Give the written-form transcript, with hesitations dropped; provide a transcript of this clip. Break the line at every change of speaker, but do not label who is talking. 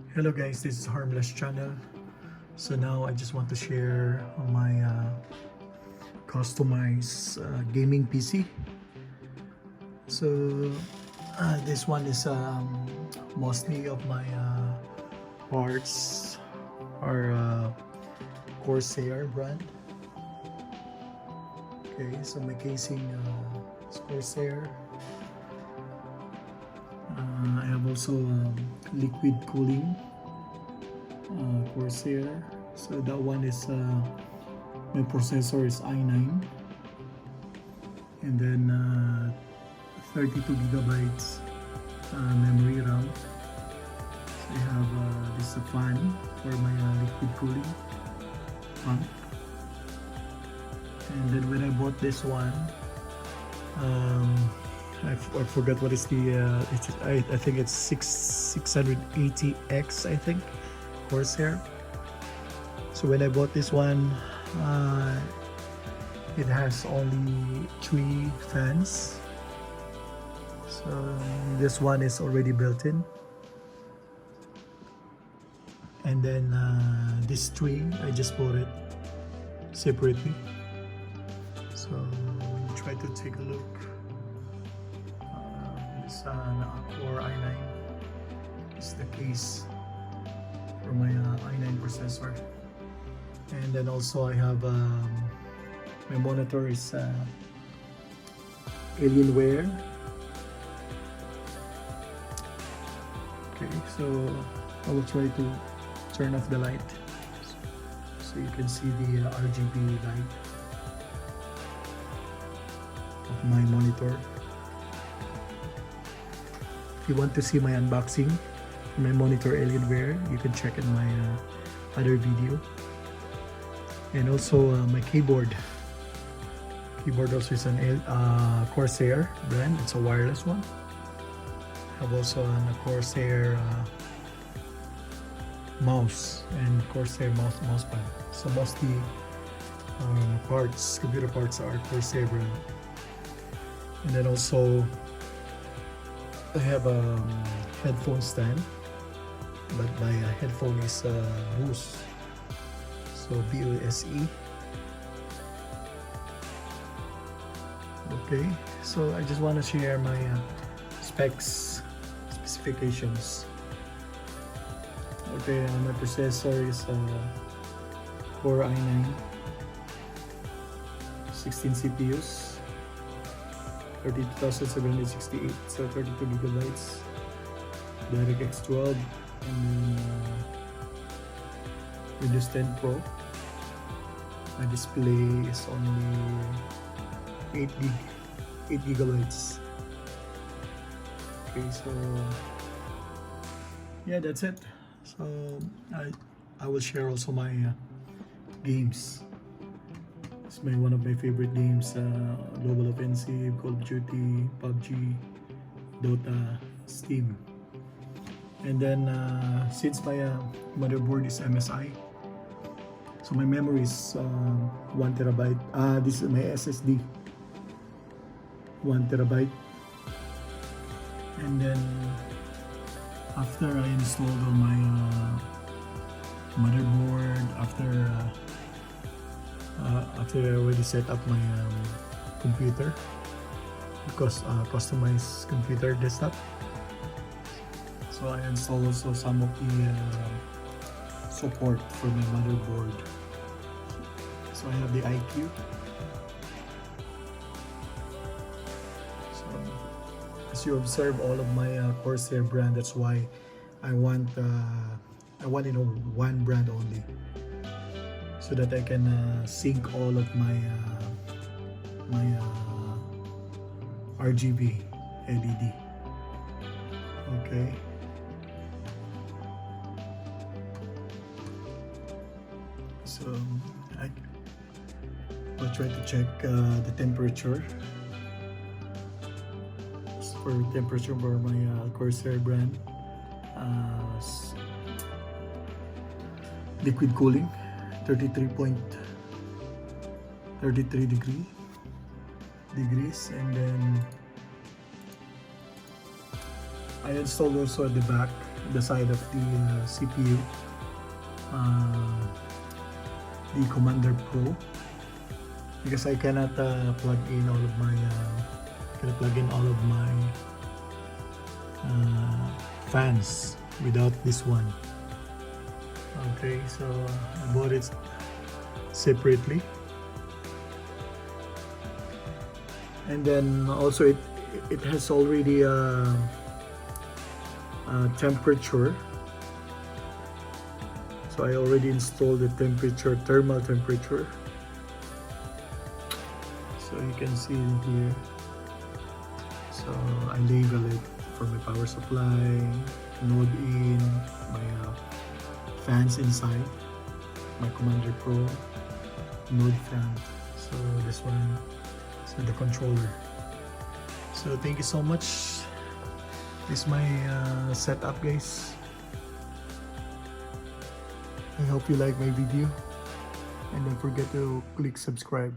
Hello guys, this is Harmless channel. So now I just want to share my customized gaming PC. So this one is mostly of my parts are Corsair brand. Okay, so my casing is Corsair. I have also liquid cooling Corsair. So that one is my processor is i9, and then 32 gigabytes memory RAM. So I have this fan for my liquid cooling pump. And then when I bought this one, I forgot what is the I think it's 680X, I think, Corsair. So when I bought this one, it has only 3 fans. So this one is already built in, and then this 3 I just bought it separately. So when you try to take a look, this Core i9 is the case for my i9 processor. And then also I have my monitor is Alienware. Okay, so I will try to turn off the light so you can see the RGB light of my monitor. If you want to see my unboxing, my monitor Alienware, you can check in my other video. And also my keyboard. Keyboard also is an Corsair brand. It's a wireless one. I have also a Corsair mouse and Corsair mousepad. So mostly computer parts are Corsair brand. And then also I have a headphone stand, but my headphone is Bose, so BOSE. Okay, so I just want to share my specifications. Okay, my processor is Core i9, 16 CPUs. 32,768, so 32 gigabytes, DirectX 12, and then Windows 10 Pro. My display is only 8 gigabytes. Okay, so yeah, that's it. So I will share also my games. It's one of my favorite games, Global Offensive, Call of Duty, PUBG, Dota, Steam. And then since my motherboard is MSI, so my memory is 1 terabyte. This is my SSD, 1 terabyte. And then after I installed all my motherboard, after I already set up my computer, because customized computer desktop. So I installed also some of the support for my motherboard. So I have the IQ. So as you observe, all of my Corsair brand. That's why I want one brand only, so that I can sync all of my RGB LED. Okay. So I'll try to check the temperature. For temperature for my Corsair brand, liquid cooling 33.33 degrees, and then I installed also at the back the side of the CPU, the Commander Pro, because I cannot plug in all of my fans without this one. Okay, so I bought it separately, and then also it has already a temperature. So I already installed the thermal temperature. So you can see it here. So I label it for my power supply, node in, my fans inside, my Commander Pro, node fan. So this one, so the controller. So thank you so much. This is my setup, guys. I hope you like my video, and don't forget to click subscribe.